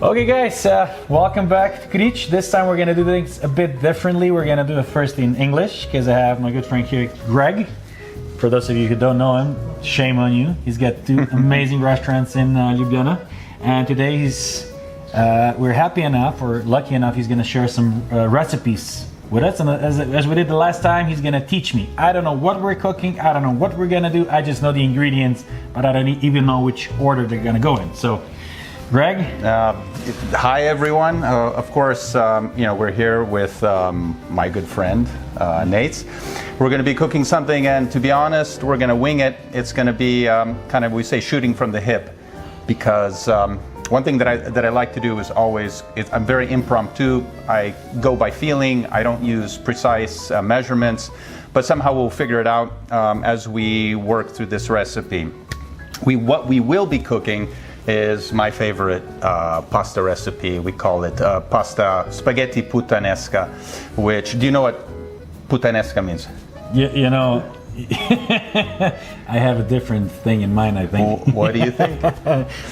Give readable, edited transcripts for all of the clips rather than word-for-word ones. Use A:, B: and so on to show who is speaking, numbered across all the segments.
A: Okay guys, welcome back to Grič. This time we're gonna do things a bit differently. We're gonna do it first in English because I have my good friend here, Greg. For those of you who don't know him, shame on you. He's got two amazing restaurants in Ljubljana, and today we're happy enough, or lucky enough, he's gonna share some recipes with us. And as we did the last time, he's gonna teach me. I don't know what we're cooking, I don't know what we're gonna do. I just know the ingredients, but I don't even know which order they're gonna go in. So. Greg?
B: Hi everyone. Of course, we're here with my good friend, Nejca. We're going to be cooking something, and to be honest, we're going to wing it. It's going to be kind of, we say, shooting from the hip, because one thing that I like to do is always, I'm very impromptu. I go by feeling. I don't use precise measurements, but somehow we'll figure it out as we work through this recipe. What we will be cooking is my favorite pasta recipe. We call it pasta spaghetti puttanesca, which, do you know what puttanesca means?
A: You know, I have a different thing in mind, I think.
B: Well, what do you think?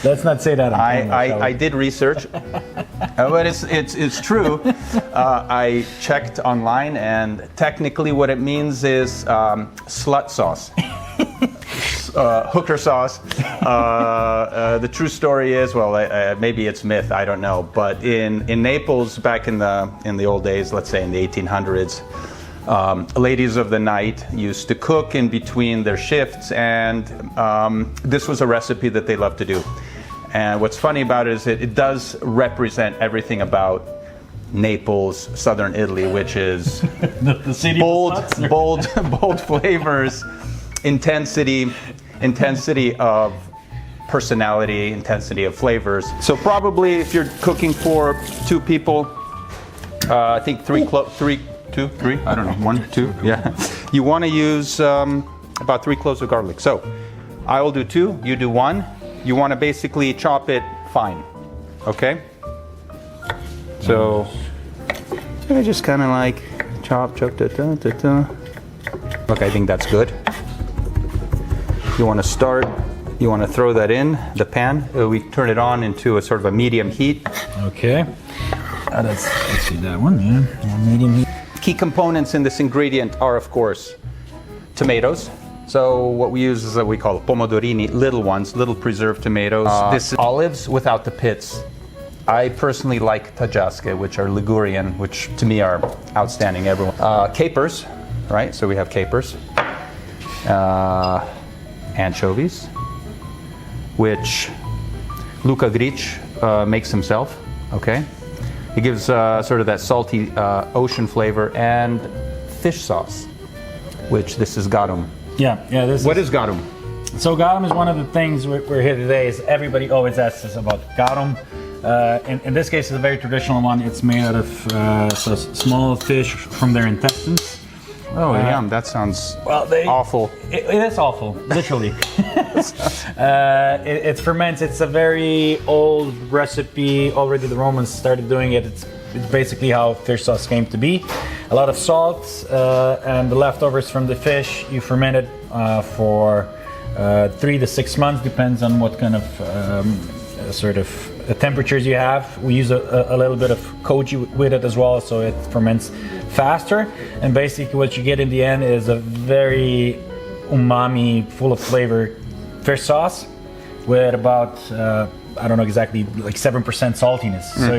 A: Let's not say that on camera,
B: I did research, but it's true. I checked online, and technically what it means is slut sauce. Hooker sauce. The true story is, well, maybe it's myth, I don't know, but in Naples back in the old days, let's say in the 1800s, ladies of the night used to cook in between their shifts, and this was a recipe that they loved to do. And what's funny about it is it does represent everything about Naples, southern Italy, which is
A: the city
B: bold flavors, intensity of personality, intensity of flavors. So probably if you're cooking for two people, I think three, I don't know, 1, 2, yeah. You want to use about 3 cloves of garlic. So I will do 2, you do 1. You want to basically chop it fine, okay? So I just kind of like chop, da, da, da, da. Look, I think that's good. You want to throw that in the pan. We turn it on into a sort of a medium heat.
A: Okay. Let's see that one, yeah. Medium heat.
B: Key components in this ingredient are, of course, tomatoes. So what we use is what we call pomodorini, little ones, little preserved tomatoes. This is olives without the pits. I personally like tajaske, which are Ligurian, which to me are outstanding. Everyone. Capers, right? So we have capers. Anchovies, which Luka Grič makes himself, okay? It gives sort of that salty ocean flavor, and fish sauce, which this is garum.
A: Yeah.
B: What is garum?
A: So garum is one of the things we're here today. Is everybody always asks us about garum. In this case, it's a very traditional one. It's made out of small fish from their intestines.
B: Oh, yum. That sounds awful.
A: It is awful, literally. It ferments. It's a very old recipe. Already the Romans started doing it. It's basically how fish sauce came to be. A lot of salt and the leftovers from the fish. You ferment it for 3 to 6 months, depends on what kind of temperatures you have. We use a little bit of koji with it as well, so it ferments faster. And basically what you get in the end is a very umami, full of flavor fish sauce with about I don't know exactly, like 7% saltiness. So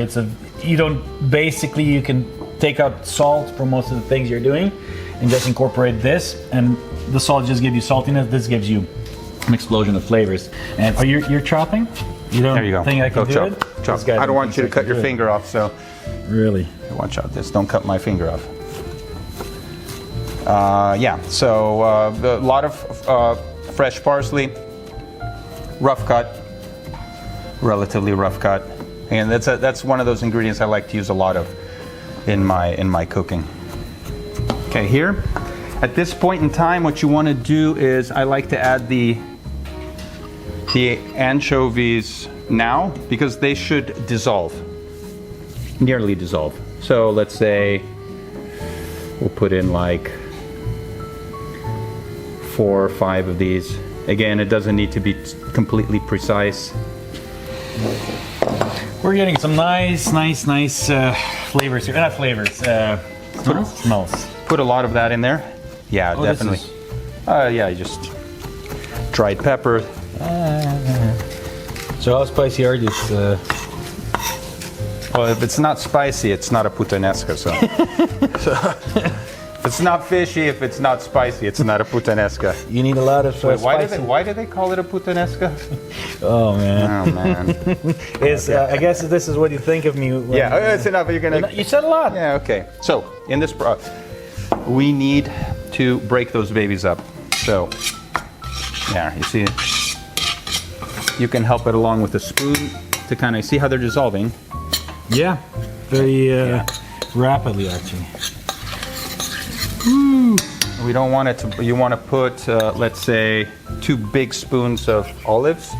A: you can take out salt from most of the things you're doing and just incorporate this, and the salt just gives you saltiness. This gives you an explosion of flavors. And you're chopping? You don't
B: there you go.
A: think I can do
B: chop.
A: it?
B: Chop. I don't want you to cut your finger off, so.
A: Really?
B: Watch out, don't cut my finger off. So a lot of fresh parsley, rough cut, relatively rough cut. And that's one of those ingredients I like to use a lot of in my cooking. Okay, here, at this point in time, what you want to do is I like to add the anchovies now, because they should dissolve, nearly dissolve. So let's say we'll put in like 4 or 5 of these. Again, it doesn't need to be completely precise.
A: We're getting some nice flavors here. Not flavors, smells.
B: Put a lot of that in there. Yeah,
A: Oh,
B: definitely. Yeah, just dried pepper.
A: So how spicy are these?
B: Well, if it's not spicy, it's not a puttanesca. So, if it's not fishy, if it's not spicy, it's not a puttanesca.
A: You need a lot of
B: Wait,
A: spicy.
B: why do they call it a puttanesca?
A: Oh man.
B: Oh man.
A: I guess this is what you think of me. When,
B: Yeah, it's enough. You're gonna.
A: You said a lot.
B: Yeah. Okay. So in this, we need to break those babies up. So, yeah, you see, you can help it along with a spoon to kind of see how they're dissolving.
A: Yeah, very rapidly actually.
B: We don't want it to. You want to put, let's say, 2 big spoons of olives.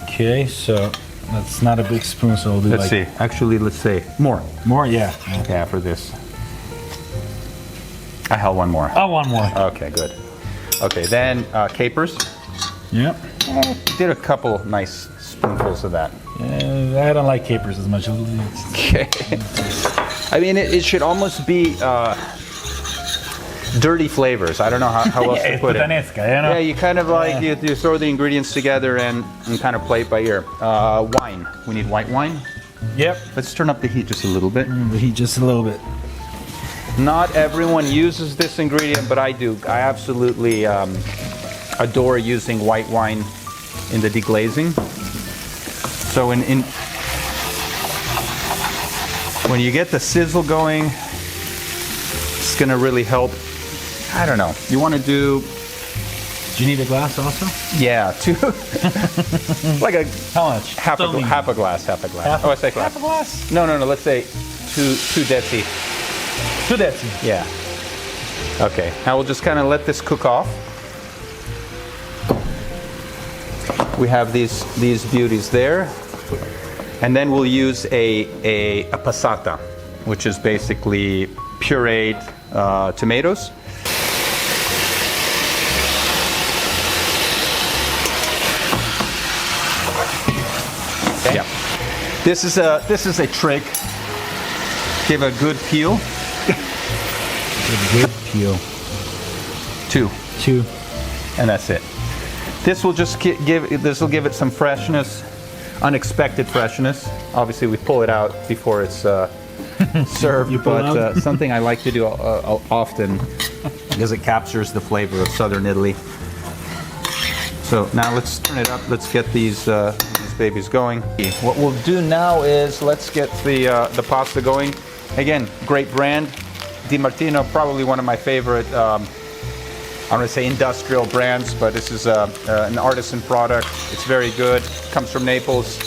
A: Okay, so that's not a big spoon, so we'll do
B: Let's see. Actually, let's say more.
A: More, yeah.
B: Yeah, for this. I held one more.
A: Oh, one more.
B: Okay, good. Okay, then capers.
A: Yep.
B: Did a couple nice spoonfuls of that.
A: I don't like capers as much.
B: Okay. I mean, it should almost be dirty flavors. I don't know how else to put it.
A: Puttanesca, you know?
B: Yeah, you kind of like, you throw the ingredients together and kind of play it by ear. Wine. We need white wine.
A: Yep.
B: Let's turn up the heat just a little bit.
A: The heat just a little bit.
B: Not everyone uses this ingredient, but I do. I absolutely adore using white wine in the deglazing. So when you get the sizzle going, it's gonna really help. I don't know. You want to do?
A: Do you need a glass also?
B: Yeah, 2. Like a
A: How much?
B: half a glass. Oh, I say glass.
A: Half a glass?
B: No. Let's say 2 deci.
A: 2 deci.
B: Yeah. Okay. Now we'll just kind of let this cook off. We have these beauties there, and then we'll use a passata, which is basically pureed tomatoes. Okay. Yeah. This is a trick. Give a good peel.
A: A good peel.
B: 2.
A: 2.
B: And that's it. This will just give it some freshness, unexpected freshness. Obviously, we pull it out before it's served, but something I like to do often because it captures the flavor of southern Italy. So now let's turn it up. Let's get these babies going. What we'll do now is let's get the pasta going. Again, great brand, Di Martino, probably one of my favorite. I don't want to say industrial brands, but this is an artisan product. It's very good. Comes from Naples.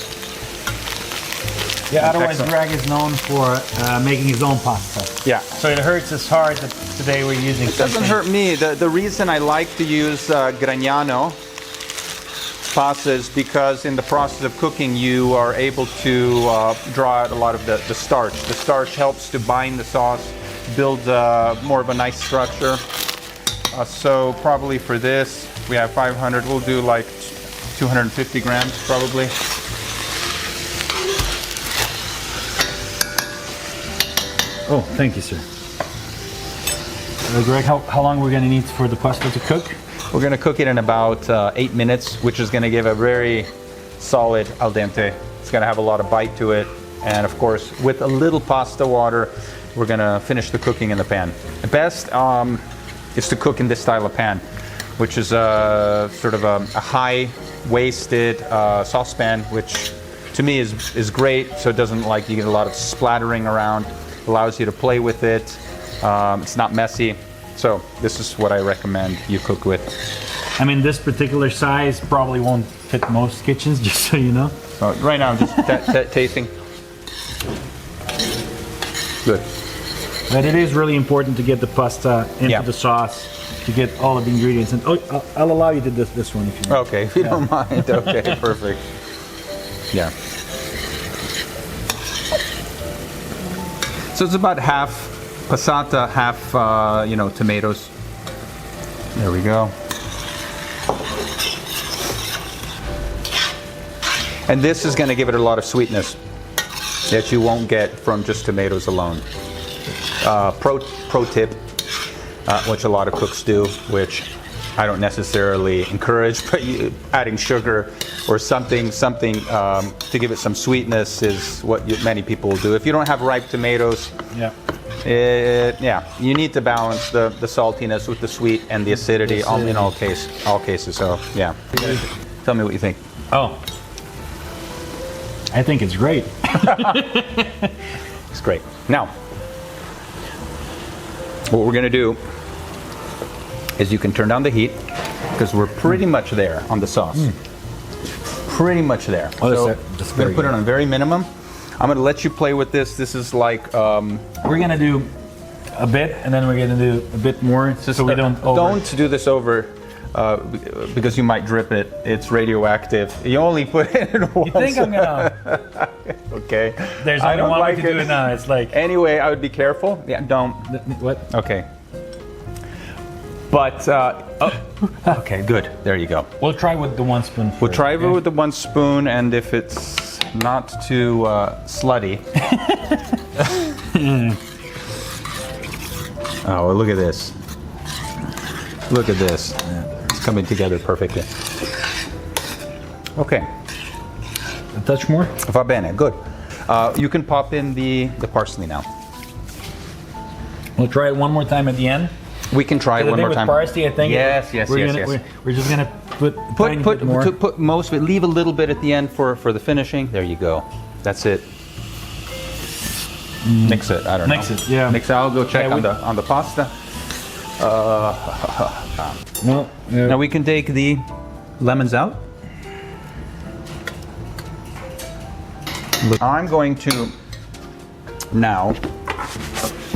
A: Yeah, otherwise
B: Excellent.
A: Greg is known for making his own pasta.
B: Yeah.
A: So it hurts his heart that today we're using
B: It doesn't hurt me. The reason I like to use Gragnano pasta is because in the process of cooking you are able to draw out a lot of the starch. The starch helps to bind the sauce, build more of a nice structure. So probably for this, we have 500. We'll do like 250 grams probably.
A: Oh, thank you, sir. Greg, how long we're going to need for the pasta to cook?
B: We're going to cook it in about 8 minutes, which is going to give a very solid al dente. It's going to have a lot of bite to it. And of course, with a little pasta water, we're going to finish the cooking in the pan. The best is to cook in this style of pan, which is sort of a high-waisted saucepan, which to me is great. So it doesn't like you get a lot of splattering around. Allows you to play with it. It's not messy. So this is what I recommend you cook with.
A: I mean, this particular size probably won't fit most kitchens, just so you know.
B: Right now, I'm just tasting. Good.
A: But it is really important to get the pasta into the sauce, to get all of the ingredients. And I'll allow you to do this one if you want.
B: Okay, if you don't mind. Okay, perfect. Yeah. So it's about half passata, half tomatoes. There we go. And this is going to give it a lot of sweetness. that you won't get from just tomatoes alone. Pro tip, which a lot of cooks do, which I don't necessarily encourage, but adding sugar or something to give it some sweetness is what many people will do. If you don't have ripe tomatoes, you need to balance the saltiness with the sweet and the acidity in all cases. So yeah, tell me what you think.
A: Oh, I think it's great.
B: It's great. Now, what we're gonna do is you can turn down the heat because we're pretty much there on the sauce. Pretty much there.
A: Oh,
B: so
A: that's
B: I'm gonna put it on very minimum. I'm gonna let you play with this. This is like
A: we're gonna do a bit, and then we're gonna do a bit more, so we don't
B: do this over because you might drip it. It's radioactive. You only put it in once.
A: You think I'm gonna?
B: Okay.
A: There's only one way to do it now. It's like
B: anyway. I would be careful. Yeah. Don't.
A: What?
B: Okay. But okay, good. There you go.
A: We'll try with the 1 spoon.
B: We'll try it with the 1 spoon, and if it's not too slutty. Oh, look at this. Look at this. It's coming together perfectly. Okay.
A: A touch more?
B: Va bene, good. You can pop in the parsley now.
A: We'll try it one more time at the end.
B: We can try it one more time.
A: With parsley, I think.
B: Yes.
A: We're just gonna
B: put most of it. Leave a little bit at the end for the finishing. There you go. That's it. Mix it. I don't know.
A: Mix it. Yeah.
B: Mix it. I'll go check on the pasta.
A: No.
B: Now we can take the lemons out. Look, I'm going to now.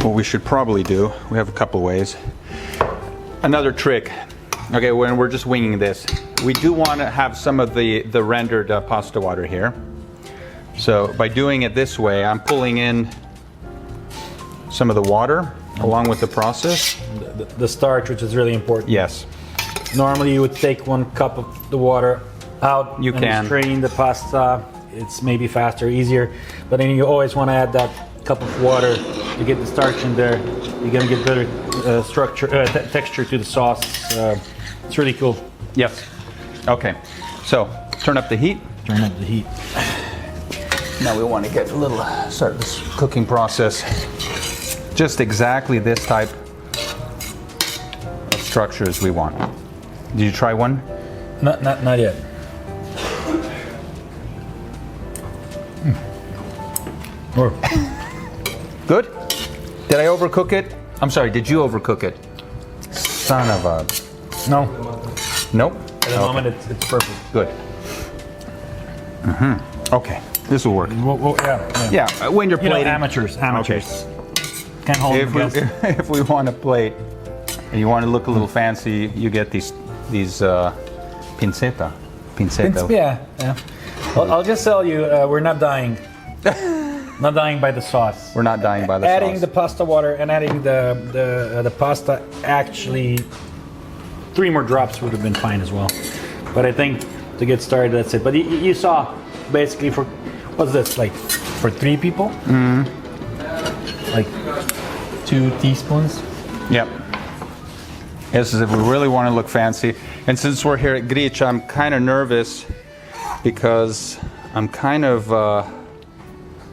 B: What we should probably do. We have a couple ways. Another trick. Okay, when we're just winging this, we do want to have some of the rendered pasta water here. So by doing it this way, I'm pulling in some of the water along with the process.
A: The starch, which is really important.
B: Yes.
A: Normally you would take 1 cup of the water out and strain the pasta. It's maybe faster, easier, but then you always want to add that cup of water to get the starch in there. You're gonna get better texture to the sauce. It's really cool.
B: Yes. Okay. So turn up the heat.
A: Turn up the heat.
B: Now we want to get start this cooking process. Just exactly this type of structure as we want. Did you try one?
A: Not yet.
B: Good? Did I overcook it? I'm sorry, did you overcook it? Son of a...
A: No.
B: Nope?
A: At the moment it's perfect.
B: Good. Okay, this will work. Yeah, when you're plating.
A: Amateurs. Okay. Can't hold
B: if we want to plate and you want to look a little fancy, you get these pincetta.
A: Yeah. I'll just tell you, we're not dying. Not dying by the sauce.
B: We're not dying by the sauce.
A: Adding the pasta water and adding the pasta, actually 3 more drops would have been fine as well. But I think to get started, that's it. But you saw basically for, what's this, like for 3 people? Like 2 teaspoons?
B: Yep. This is if we really want to look fancy. And since we're here at Grič, I'm kind of nervous because I'm kind of...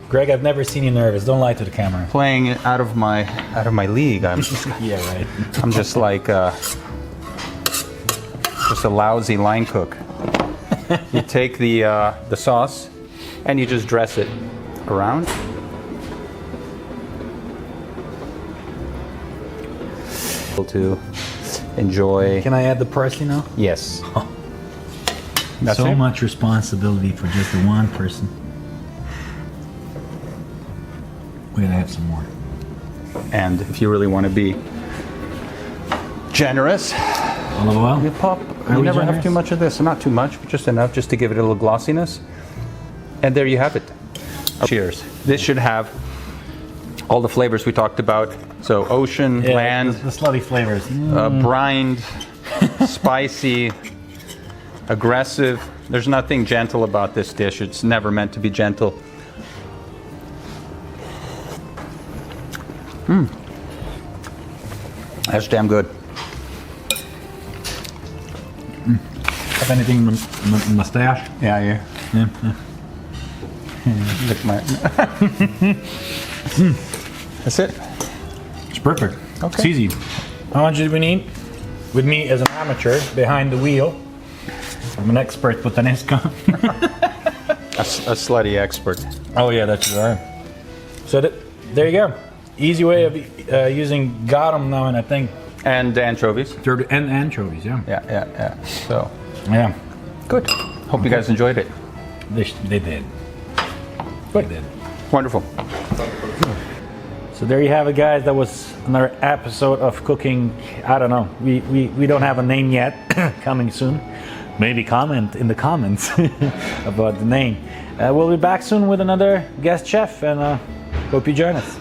A: Greg, I've never seen you nervous. Don't lie to the camera.
B: Playing it out of my league. I'm
A: yeah, right.
B: I'm just like just a lousy line cook. You take the sauce and you just dress it around. To enjoy.
A: Can I add the parsley now?
B: Yes.
A: That's so much responsibility for just the one person. We're gonna have some more.
B: And if you really want to be generous,
A: olive oil.
B: You never have too much of this. Not too much, but just enough just to give it a little glossiness. And there you have it. Cheers. This should have all the flavors we talked about. So ocean, land,
A: the slutty flavors.
B: Brined, spicy, aggressive. There's nothing gentle about this dish. It's never meant to be gentle. That's damn good.
A: If anything, mustache.
B: Yeah. Lick my. That's it.
A: It's perfect.
B: Okay.
A: It's easy. How much did we need? With me as an amateur behind the wheel, I'm an expert Puttanesca.
B: A slutty expert.
A: Oh yeah, that's right. So there you go. Easy way of using garum now, and I think
B: And anchovies.
A: and anchovies. Yeah.
B: Yeah. So,
A: Yeah.
B: good. Hope you guys enjoyed it.
A: They did. They did.
B: Wonderful.
A: So there you have it, guys. That was another episode of cooking. I don't know. We don't have a name yet. Coming soon. Maybe comment in the comments about the name. We'll be back soon with another guest chef, and hope you join us.